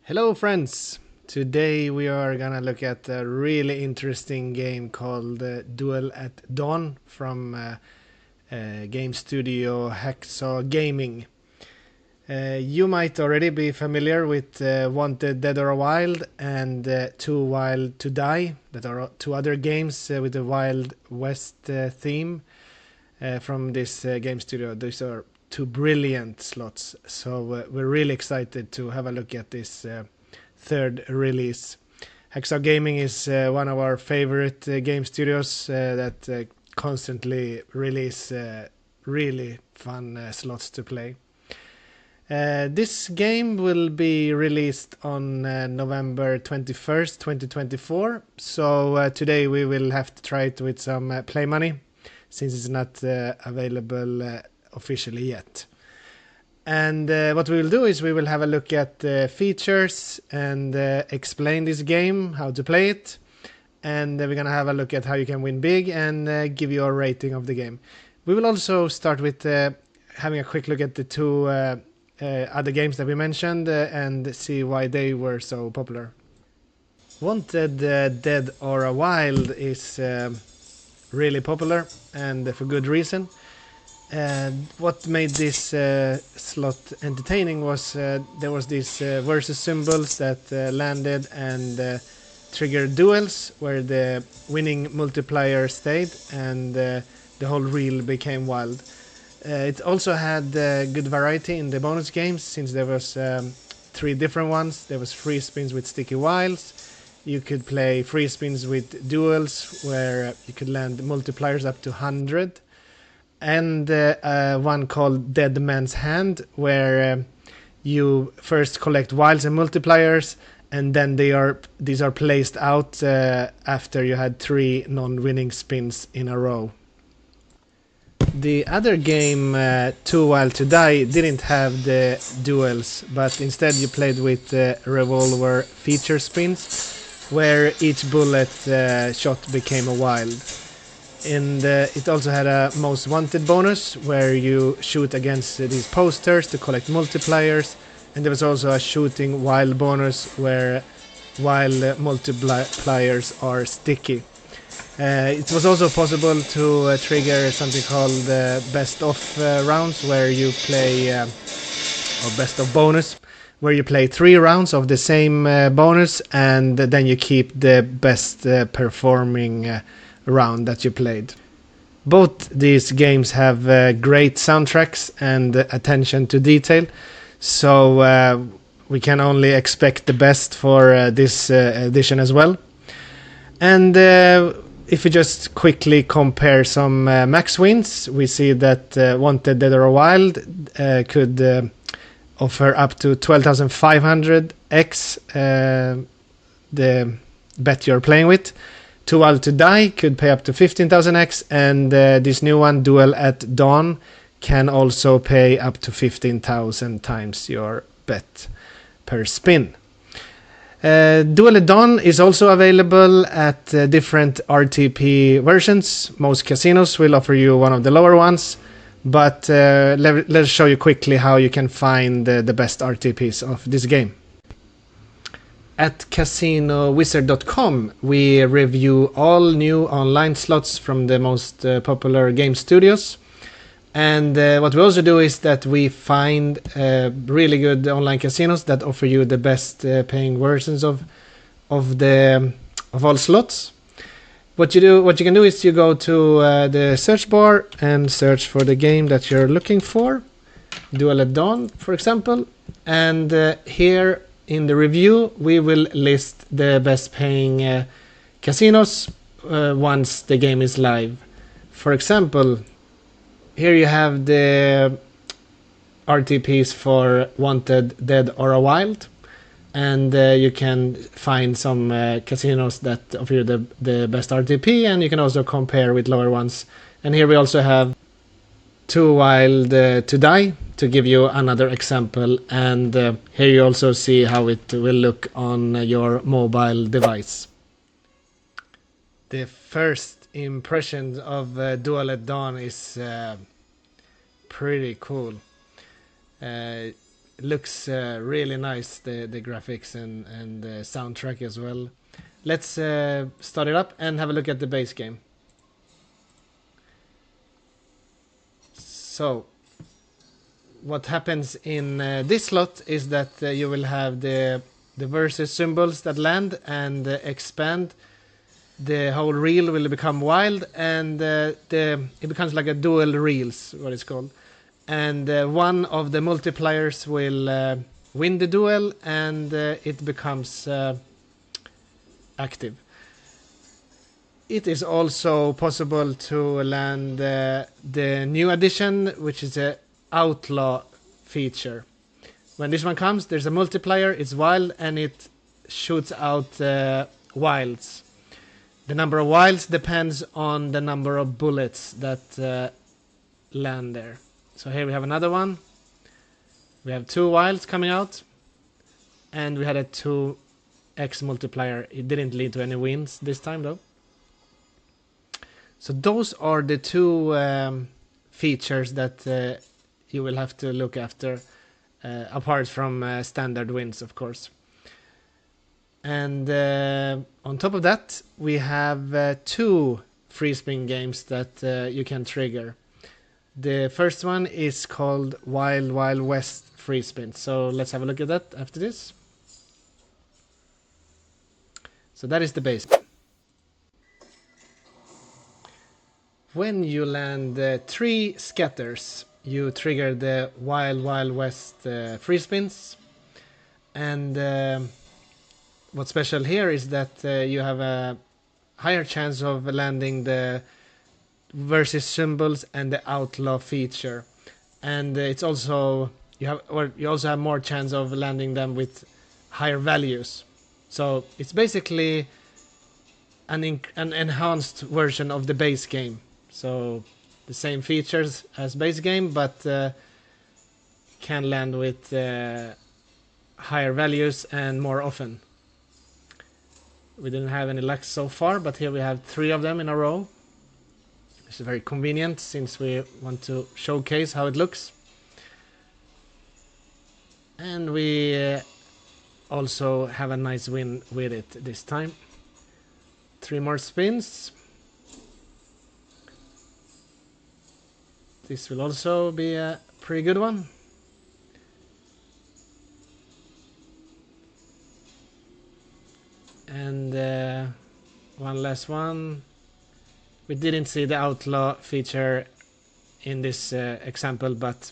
Hello friends! Today we are gonna look at a really interesting game called Duel at Dawn from game studio Hacksaw Gaming. You might already be familiar with Wanted Dead or Wild and Too Wild to Die, that are two other games with the Wild West theme from this game studio. These are two brilliant slots, so we're really excited to have a look at this third release. Hacksaw Gaming is one of our favorite game studios that constantly release really fun slots to play. This game will be released on November 21st, 2024. So today we will have to try it with some play money, since it's not available officially yet. And what we will do is we will have a look at the features and explain this game, how to play it. And we're going to have a look at how you can win big and give you a rating of the game. We will also start with having a quick look at the two other games that we mentioned and see why they were so popular. Wanted Dead or Wild is really popular, and for good reason. What made this slot entertaining was there was these versus symbols that landed and triggered duels where the winning multiplier stayed and the whole reel became wild. It also had good variety in the bonus games, since there was three different ones. There was free spins with sticky wilds. You could play free spins with duels where you could land multipliers up to 100. And one called Dead Man's Hand, where you first collect wilds and multipliers, and then these are placed out after you had three non-winning spins in a row. The other game, Too Wild to Die, didn't have the duels, but instead you played with revolver feature spins, where each bullet shot became a wild. And it also had a most wanted bonus where you shoot against these posters to collect multipliers, and there was also a shooting wild bonus where wild multipliers are sticky. It was also possible to trigger something called best of rounds, where you play or best of bonus, where you play 3 rounds of the same bonus, and then you keep the best performing round that you played. Both these games have great soundtracks and attention to detail, so we can only expect the best for this edition as well. And if we just quickly compare some max wins, we see that Wanted Dead or Wild could offer up to 12,500x the bet you're playing with. Too Wild to Die could pay up to 15,000x, and this new one, Duel at Dawn, can also pay up to 15,000 times your bet per spin. Duel at Dawn is also available at different RTP versions. Most casinos will offer you one of the lower ones, but let's show you quickly how you can find the best RTPs of this game. At CasinoWizard.com, we review all new online slots from the most popular game studios. And what we also do is that we find really good online casinos that offer you the best paying versions of all slots. What you can do is you go to the search bar and search for the game that you're looking for, Duel at Dawn, for example, and here in the review, we will list the best paying casinos once the game is live. For example, here you have the RTPs for Wanted Dead or Wild, and you can find some casinos that offer you the best RTP, and you can also compare with lower ones. And here we also have Too Wild to Die, to give you another example, and here you also see how it will look on your mobile device. The first impression of Duel at Dawn is pretty cool. It looks really nice, the graphics and the soundtrack as well. Let's start it up and have a look at the base game. So, what happens in this slot is that you will have the versus symbols that land and expand. The whole reel will become wild, and it becomes like a dual reels, what it's called. And one of the multipliers will win the duel, and it becomes active. It is also possible to land the new addition, which is a outlaw feature. When this one comes, there's a multiplier, it's wild, and it shoots out wilds. The number of wilds depends on the number of bullets that land there. So here we have another one. We have 2 wilds coming out, and we had a 2x multiplier. It didn't lead to any wins this time though. So those are the 2 features that you will have to look after, apart from standard wins, of course. And on top of that, we have 2 free spin games that you can trigger. The first one is called Wild Wild West Free Spin. So let's have a look at that after this. So that is the base. When you land 3 scatters, you trigger the Wild Wild West free spins. And what's special here is that you have a higher chance of landing the versus symbols and the outlaw feature. And it's also you also have more chance of landing them with higher values. So it's basically an enhanced version of the base game. So the same features as base game, but can land with higher values and more often. We didn't have any luck so far, but here we have 3 of them in a row. It's very convenient since we want to showcase how it looks. And we also have a nice win with it this time. 3 more spins. This will also be a pretty good one. And one last one. We didn't see the outlaw feature in this example, but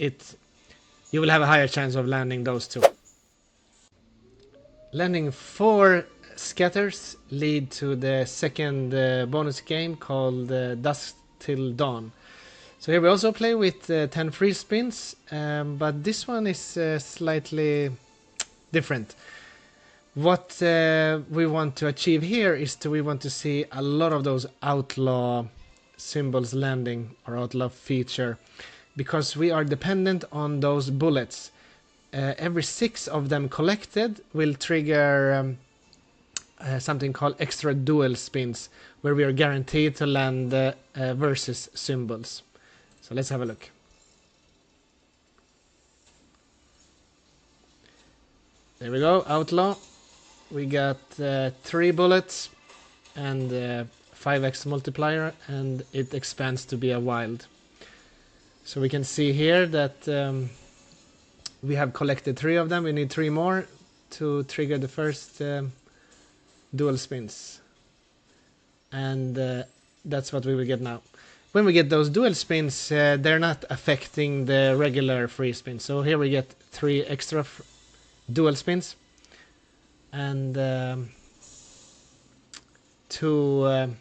you will have a higher chance of landing those 2. Landing 4 scatters lead to the second bonus game called Dusk Till Dawn. So here we also play with 10 free spins, but this one is slightly different. What we want to achieve here is we want to see a lot of those outlaw symbols landing, or outlaw feature, because we are dependent on those bullets. Every 6 of them collected will trigger something called extra duel spins, where we are guaranteed to land versus symbols. So let's have a look. There we go, outlaw. We got 3 bullets and 5x multiplier, and it expands to be a wild. So we can see here that we have collected 3 of them. We need 3 more to trigger the first dual spins. And that's what we will get now. When we get those dual spins, they're not affecting the regular free spins. So here we get 3 extra dual spins. And 2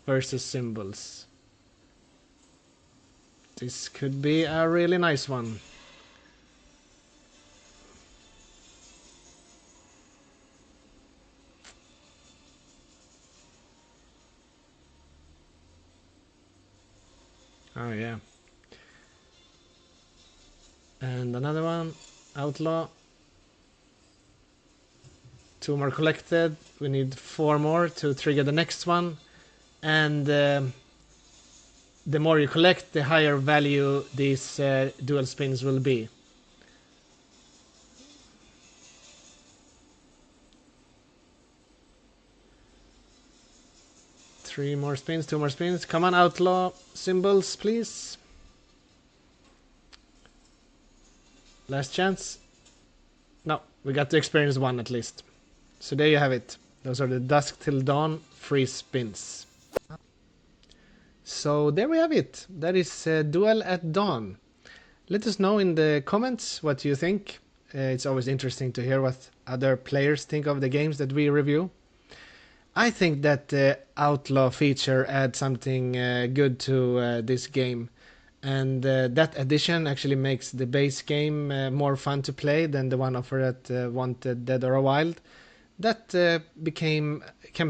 versus symbols. This could be a really nice one. Oh yeah. And another one, outlaw. 2 more collected. We need 4 more to trigger the next one. And the more you collect, the higher value these dual spins will be. 3 more spins, 2 more spins. Come on, outlaw symbols, please. Last chance. No, we got to experience one at least. So there you have it. Those are the Dusk Till Dawn free spins. So there we have it. That is Duel at Dawn. Let us know in the comments what you think. It's always interesting to hear what other players think of the games that we review. I think that the Outlaw feature adds something good to this game. And that addition actually makes the base game more fun to play than the one offered at Wanted Dead or Wild. That can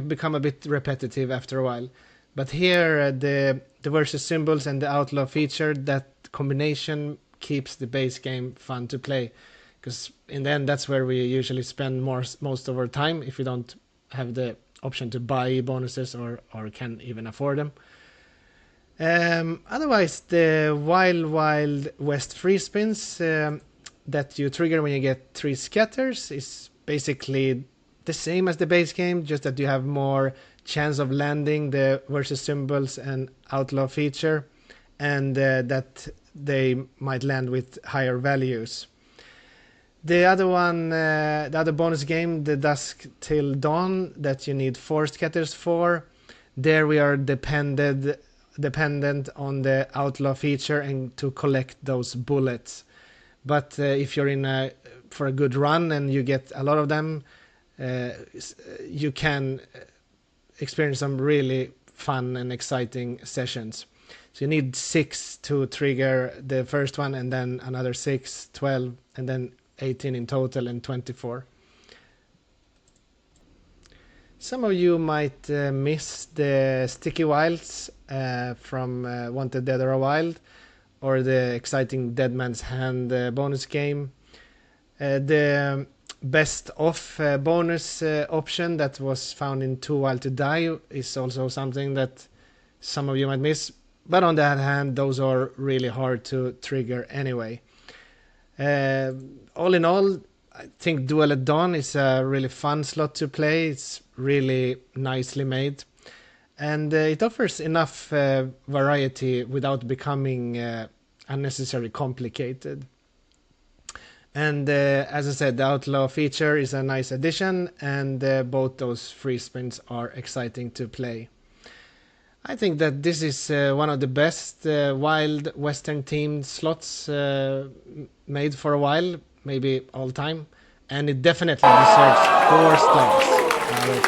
become a bit repetitive after a while. But here the versus symbols and the Outlaw feature, that combination keeps the base game fun to play. Because in the end that's where we usually spend most of our time if we don't have the option to buy bonuses or can even afford them. Otherwise, the Wild West free spins that you trigger when you get 3 scatters is basically the same as the base game, just that you have more chance of landing the versus symbols and Outlaw feature, and that they might land with higher values. The other one, the other bonus game, the Dusk Till Dawn, that you need 4 scatters for. There we are dependent on the Outlaw feature and to collect those bullets. But if you're in for a good run and you get a lot of them, you can experience some really fun and exciting sessions. So you need 6 to trigger the first one, and then another 6, 12, and then 18 in total, and 24. Some of you might miss the Sticky Wilds from Wanted Dead or Wild, or the exciting Dead Man's Hand bonus game. The best of bonus option that was found in Too Wild to Die is also something that some of you might miss. But on the other hand, those are really hard to trigger anyway. All in all, I think Duel at Dawn is a really fun slot to play. It's really nicely made, and it offers enough variety without becoming unnecessarily complicated. And as I said, the Outlaw feature is a nice addition, and both those free spins are exciting to play. I think that this is one of the best wild western themed slots made for a while, maybe all time, and it definitely deserves 4 stars out of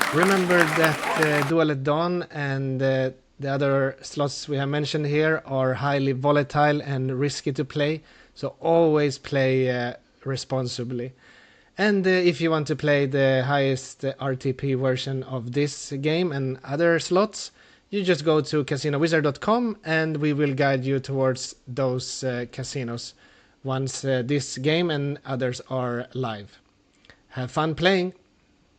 5. Remember that Duel at Dawn and the other slots we have mentioned here are highly volatile and risky to play, so always play responsibly. And if you want to play the highest RTP version of this game and other slots, you just go to casinowizard.com and we will guide you towards those casinos once this game and others are live. Have fun playing!